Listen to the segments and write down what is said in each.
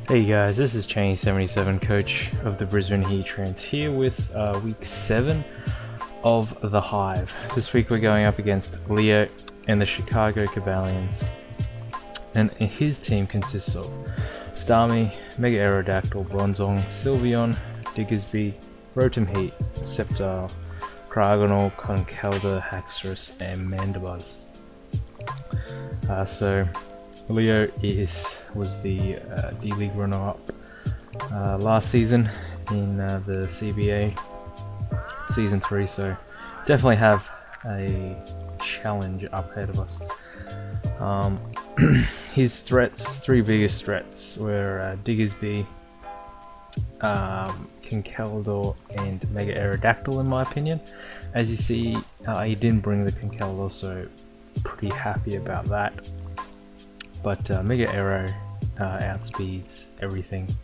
Hey guys, this is Cheney77, coach of the Brisbane Heat Trends, here with week 7 of the Hive. This week we're going up against Leo and the Chicago Cobalions. And his team consists of Starmie, Mega Aerodactyl, Bronzong, Sylveon, Diggersby, Rotom Heat, Sceptile, Cryogonal, Conkeldurr, Haxorus, and Mandibuzz. So Leo was the D-League runner-up last season in the CBA Season 3, so definitely have a challenge up ahead of us. His three biggest threats were Diggersby, Conkeldurr, and Mega Aerodactyl, in my opinion. As you see, he didn't bring the Conkeldurr, so pretty happy about that. But Mega Aero outspeeds everything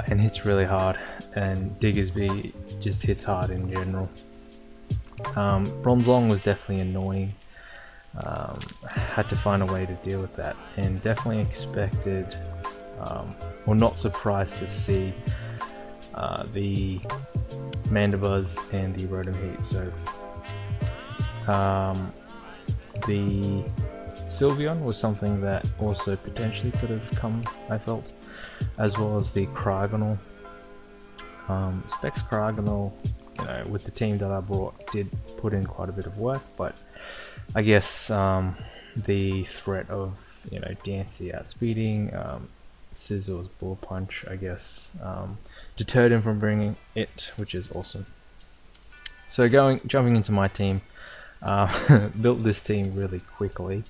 and hits really hard, and Diggersby just hits hard in general. Bronzong was definitely annoying. Had to find a way to deal with that, and definitely expected, or not surprised to see the Mandibuzz and the Rotom Heat. So the Sylveon was something that also potentially could have come, I felt, as well as the Cryogonal. Specs Cryogonal, with the team that I brought, did put in quite a bit of work, but I guess the threat of Dancy outspeeding, Scissor's Bullet Punch, I guess, deterred him from bringing it, which is awesome. So jumping into my team, built this team really quickly.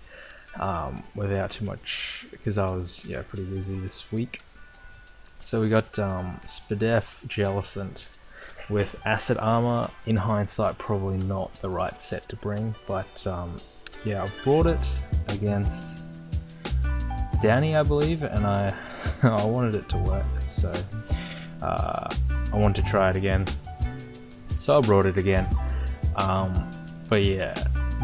Without too much, because I was pretty busy this week. So we got Spadef Jellicent with Acid Armor. In hindsight, probably not the right set to bring, but I brought it against Downy, I believe, and I wanted it to work, so I wanted to try it again, so I brought it again. But yeah,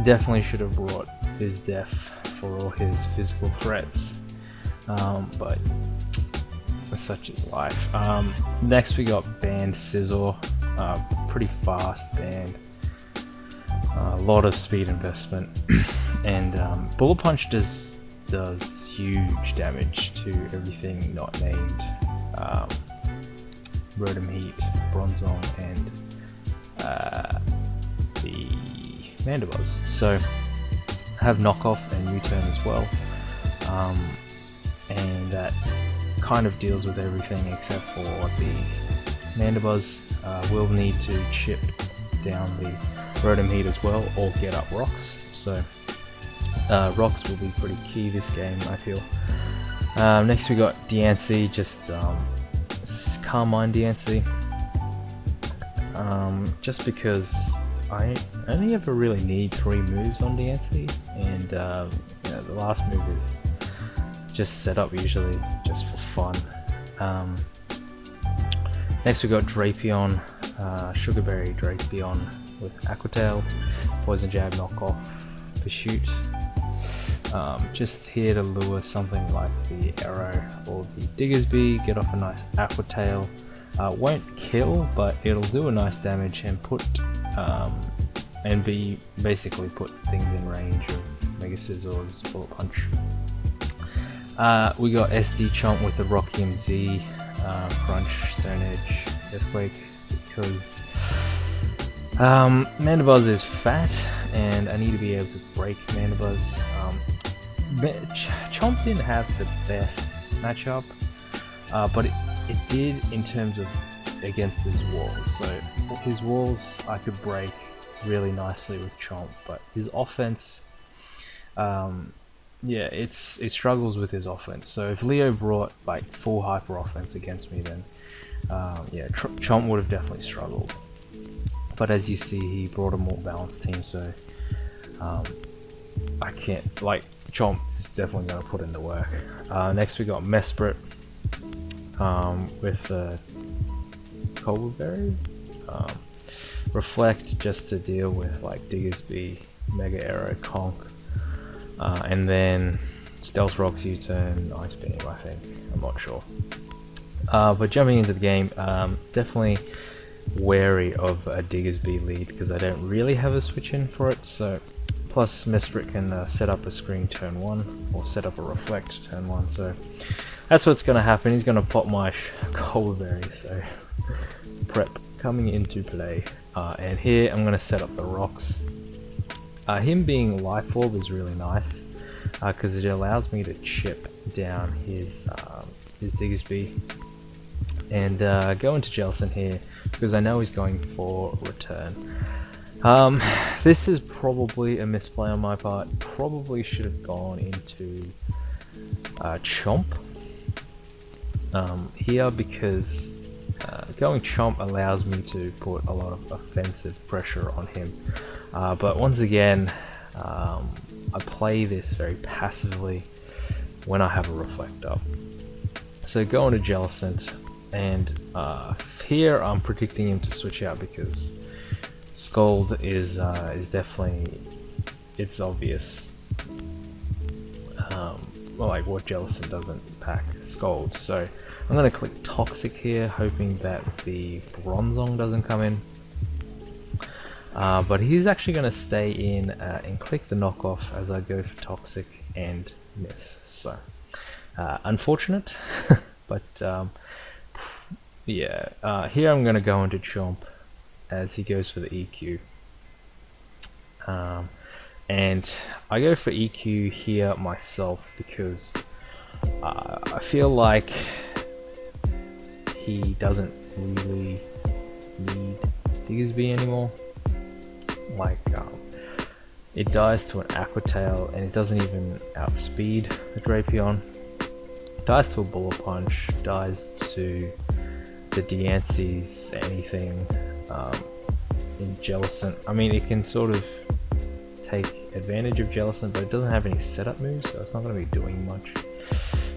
definitely should have brought Fizdef for all his physical threats, but such is life. Next we got Band Scizor, pretty fast band, a lot of speed investment, and Bullet Punch does huge damage to everything not named Rotom Heat, Bronzong, and the Mandibuzz. So have knockoff and U-turn as well, and that kind of deals with everything except for the Mandibuzz. Will need to chip down the Rotom Heat as well, or get up rocks, so rocks will be pretty key this game, I feel. Next we got Diancie, just Carmine Diancie, just because I only ever really need 3 moves on Diancie, and the last move is just set up usually just for fun. Next we got Drapion, Sugarberry Drapion with Aquatail, Poison Jab, Knockoff, Pursuit. Just here to lure something like the Arrow or the Diggersby, get off a nice Aquatail. Won't kill, but it'll do a nice damage and put basically put things in range of Mega Scissor's Bullet Punch. We got SD Chomp with the Rockium Z, Crunch, Stone Edge, Earthquake, because Mandibuzz is fat and I need to be able to break Mandibuzz. Chomp didn't have the best matchup, but it did in terms of against his walls. So his walls I could break really nicely with Chomp, but his offense, it struggles with his offense. So if Leo brought like full hyper offense against me, then Chomp would have definitely struggled. But as you see, he brought a more balanced team, so I can't, Chomp is definitely going to put in the work. Next we got Mesprit with Cobbleberry, Reflect, just to deal with like Diggersby, Mega Arrow, Conk, and then Stealth Rocks, U-turn, Ice Beam, I think. I'm not sure. But jumping into the game, definitely wary of a Diggersby lead because I don't really have a switch in for it. So, plus Mesprit can set up a screen turn 1 or set up a reflect turn 1. So that's what's going to happen. He's going to pop my Cobalions. So prep coming into play, and here I'm going to set up the rocks. Him being Life Orb is really nice because it allows me to chip down his Diggersby and go into Jellicent here because I know he's going for return. This is probably a misplay on my part. Probably should have gone into Chomp here because going Chomp allows me to put a lot of offensive pressure on him. But once again, I play this very passively when I have a Reflect up. So go into Jellicent, and here I'm predicting him to switch out because Scold is definitely, it's obvious. Well, like what Jellicent doesn't pack Scold. So I'm going to click Toxic here, hoping that the Bronzong doesn't come in. But he's actually going to stay in and click the knockoff as I go for Toxic and miss. So unfortunate, but yeah. Here I'm going to go into Chomp as he goes for the EQ. And I go for EQ here myself because I feel like he doesn't really need Diggersby anymore. Like it dies to an Aqua Tail and it doesn't even outspeed the Drapion. Dies to a Bullet Punch, dies to the Diancies, anything in Jellicent. I mean, it can sort of take advantage of Jellicent, but it doesn't have any setup moves, so it's not going to be doing much.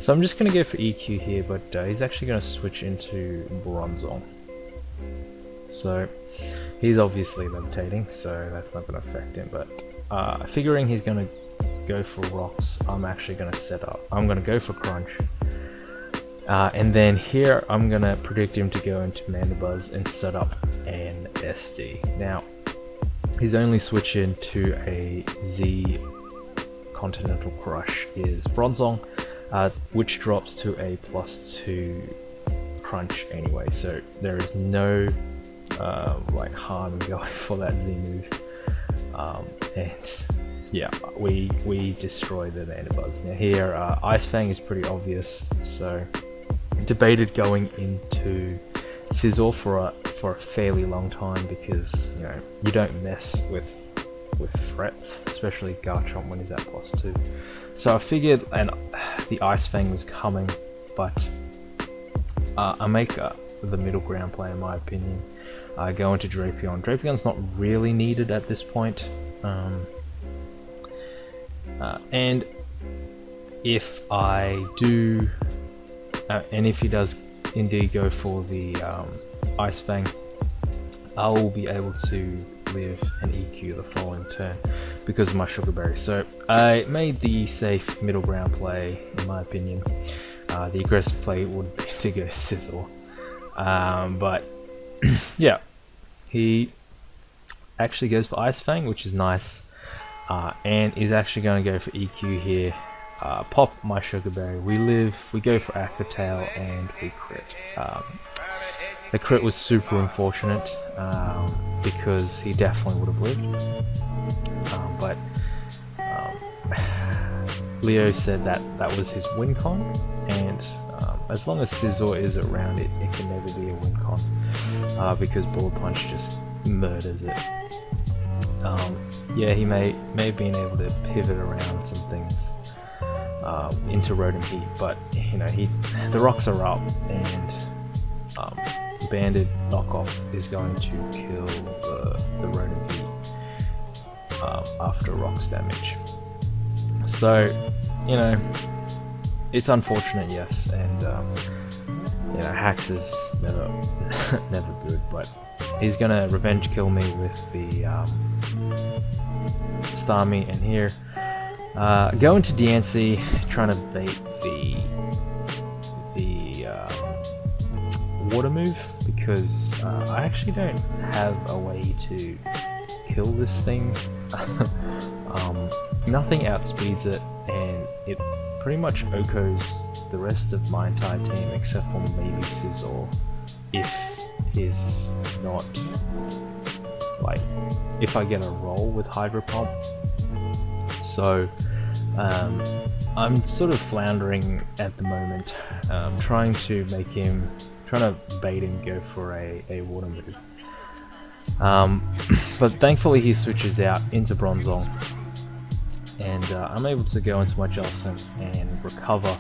So I'm just going to go for EQ here, but he's actually going to switch into Bronzong. So he's obviously levitating, so that's not going to affect him, but figuring he's going to go for rocks, I'm actually going to set up. I'm going to go for Crunch. And then here I'm going to predict him to go into Mandibuzz and set up an SD. Now, his only switch into a Z Continental Crush is Bronzong, which drops to a +2 Crunch anyway, so there is no like harm in going for that Z move. And yeah, we destroy the Mandibuzz. Now here, Ice Fang is pretty obvious, so debated going into Scizor for a fairly long time because you don't mess with threats, especially Garchomp when he's at +2. So I figured, and the Ice Fang was coming, but I make the middle ground play in my opinion. I go into Drapion. Drapion's not really needed at this point. And if I do, and if he does indeed go for the Ice Fang, I will be able to live an EQ the following turn because of my Sugar Berry. So I made the safe middle ground play in my opinion. The aggressive play would be to go Scizor. But yeah, he actually goes for Ice Fang, which is nice, and is actually going to go for EQ here. Pop my Sugar Berry, we live, we go for Aqua Tail, and we crit. The crit was super unfortunate because he definitely would have lived, but Leo said that was his win con, and as long as Scizor is around it, it can never be a win con because Bullet Punch just murders it. Yeah, he may have been able to pivot around some things into Rotom Heat, but the rocks are up, and Banded knockoff is going to kill the Rotom Heat after rocks damage. So it's unfortunate, yes, and Hacks is never good, but he's gonna revenge kill me with the Starmie, and here Go into DNC, trying to bait the water move, because I actually don't have a way to kill this thing. Nothing outspeeds it, and it pretty much OHKOs the rest of my entire team except for maybe Scizor, if he's not, like, if I get a roll with Hydro Pump. So I'm sort of floundering at the moment, trying to bait him go for a water move. But thankfully he switches out into Bronzong, and I'm able to go into my Jellicent and recover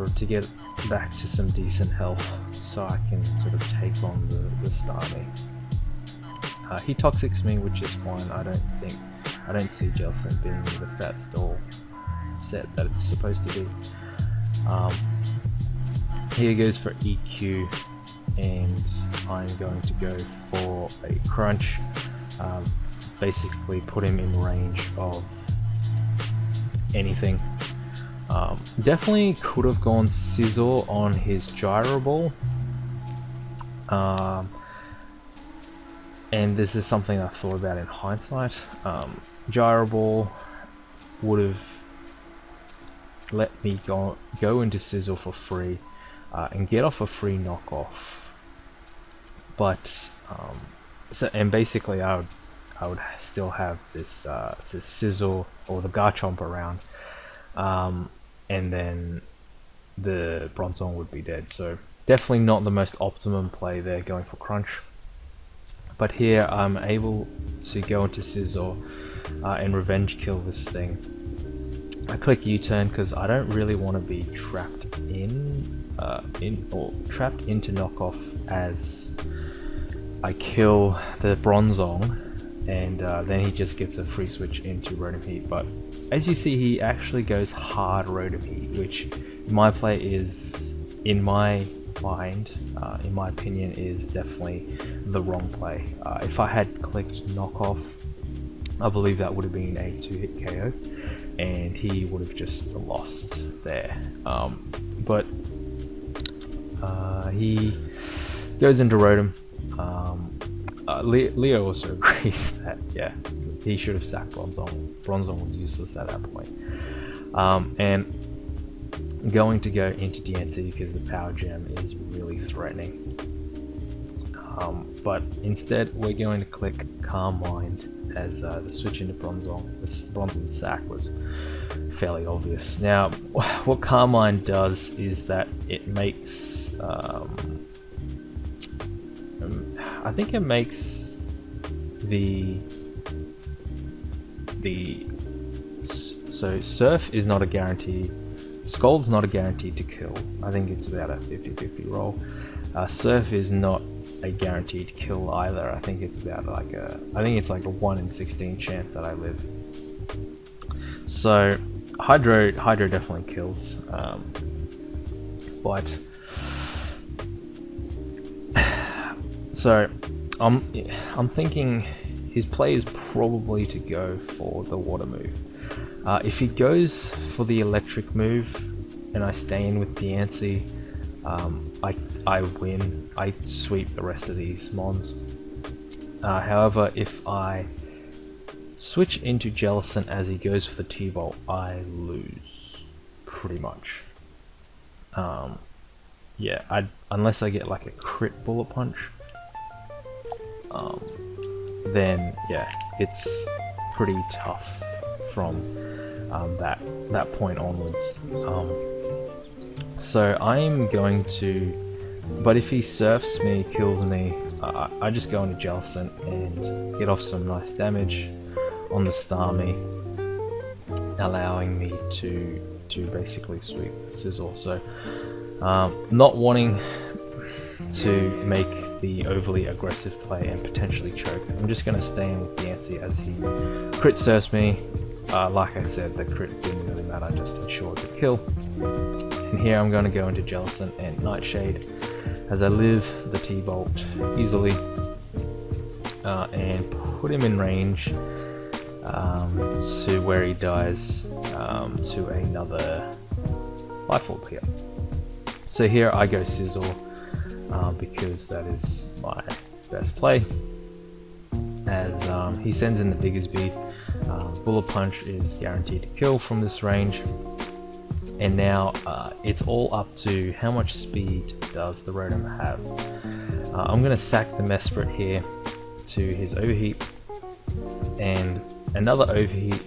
to get back to some decent health, so I can sort of take on the Starmie. He Toxics me, which is fine. I don't see Jellicent being the fat stall set that it's supposed to be. Here goes for EQ, and I'm going to go for a Crunch. Basically put him in range of anything. Definitely could have gone Scizor on his Gyro Ball. And this is something I thought about in hindsight. Gyro Ball would have let me go into Scizor for free and get off a free knockoff. But and basically I would still have this Scizor or the Garchomp around, and then the Bronzong would be dead. So definitely not the most optimum play there, going for Crunch. But here I'm able to go into Scizor and revenge kill this thing. I click U-turn because I don't really want to be trapped trapped into knockoff as I kill the Bronzong, and then he just gets a free switch into Rotom Heat. But as you see, he actually goes hard Rotom Heat, which in my play is, in my mind, in my opinion, is definitely the wrong play. If I had clicked knockoff, I believe that would have been a 2-hit KO, and he would have just lost there. But he goes into Rotom. Leo also agrees that, yeah, he should have sacked Bronzong. Bronzong was useless at that point. And going to go into DNC because the Power Gem is really threatening. But instead we're going to click Calm Mind, as the switch into Bronzong. This Bronzong sack was fairly obvious. Now, what Calm Mind does is that it makes I think it makes so Surf is not a guarantee. Scald's not a guaranteed to kill. I think it's about a 50-50 roll. Surf is not a guaranteed kill either. I think it's about like a 1 in 16 chance that I live. So Hydro definitely kills. But so I'm thinking his play is probably to go for the water move. If he goes for the electric move and I stay in with Diancie, I win. I sweep the rest of these mons. However, if I switch into Jellicent as he goes for the T-Bolt, I lose pretty much. Yeah, unless I get like a crit Bullet Punch, then yeah, it's pretty tough from that point onwards. So I'm going to, but if he surfs me, kills me, I just go into Jellicent and get off some nice damage on the Starmie, allowing me to basically sweep Scizor. So not wanting to make the overly aggressive play and potentially choke, I'm just going to stay in with Diancie as he crit surfs me. Like I said, the crit didn't really matter, just ensured the kill. And here I'm going to go into Jellicent and Nightshade as I live the T-Bolt easily, and put him in range. to where he dies to another life orb here. So here I go Sizzle because that is my best play, as he sends in the Diggersby. Bullet Punch is guaranteed to kill from this range, and now it's all up to how much speed does the Rotom have. I'm going to sack the Mesprit here to his Overheat and another Overheat,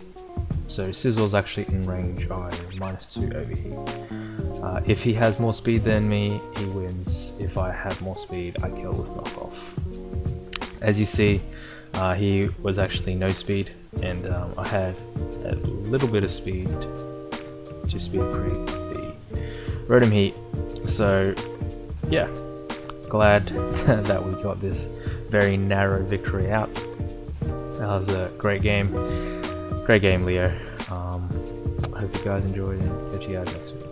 so Sizzle's actually in range by -2 Overheat. If he has more speed than me, he wins. If I have more speed, I kill with Knockoff. As you see, he was actually no speed, and I had a little bit of speed to speed creep the Rotom Heat. So yeah, glad that we got this very narrow victory out. That was a great game, Leo. I hope you guys enjoyed, and catch you guys next week.